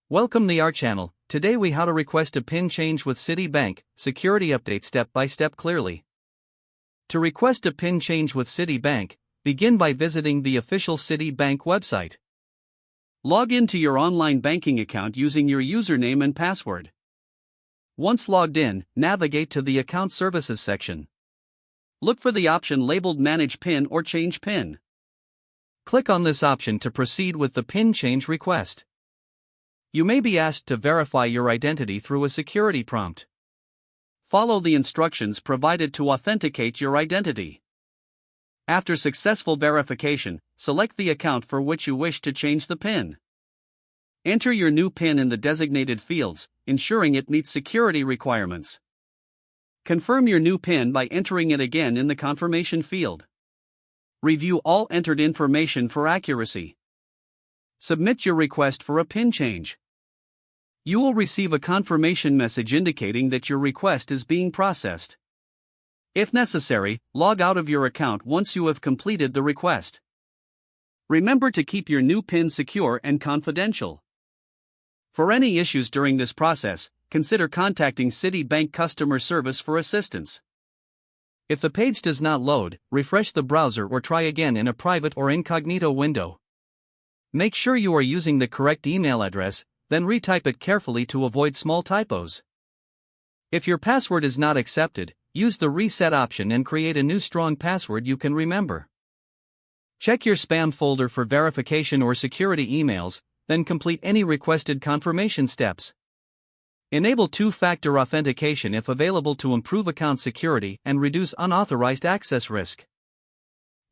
Welcome to our channel. Today we how to request a PIN change with Citi Bank, security update step by step clearly. To request a PIN change with Citi Bank, begin by visiting the official Citi Bank website. Log into your online banking account using your username and password. Once logged in, navigate to the Account Services section. Look for the option labeled Manage PIN or Change PIN. Click on this option to proceed with the PIN change request. You may be asked to verify your identity through a security prompt. Follow the instructions provided to authenticate your identity. After successful verification, select the account for which you wish to change the PIN. Enter your new PIN in the designated fields, ensuring it meets security requirements. Confirm your new PIN by entering it again in the confirmation field. Review all entered information for accuracy. Submit your request for a PIN change. You will receive a confirmation message indicating that your request is being processed. If necessary, log out of your account once you have completed the request. Remember to keep your new PIN secure and confidential. For any issues during this process, consider contacting Citi Bank customer service for assistance. If the page does not load, refresh the browser or try again in a private or incognito window. Make sure you are using the correct email address, then retype it carefully to avoid small typos. If your password is not accepted, use the reset option and create a new strong password you can remember. Check your spam folder for verification or security emails, then complete any requested confirmation steps. Enable two-factor authentication if available to improve account security and reduce unauthorized access risk.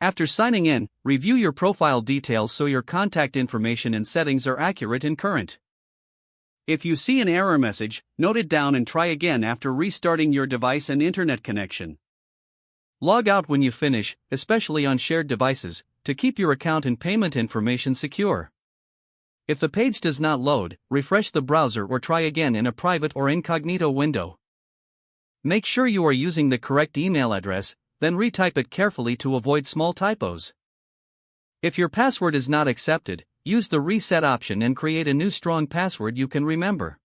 After signing in, review your profile details so your contact information and settings are accurate and current. If you see an error message, note it down and try again after restarting your device and internet connection. Log out when you finish, especially on shared devices, to keep your account and payment information secure. If the page does not load, refresh the browser or try again in a private or incognito window. Make sure you are using the correct email address, then retype it carefully to avoid small typos. If your password is not accepted, use the reset option and create a new strong password you can remember.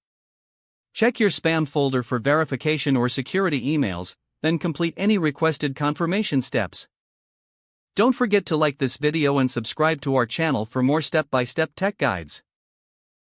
Check your spam folder for verification or security emails, then complete any requested confirmation steps. Don't forget to like this video and subscribe to our channel for more step-by-step tech guides.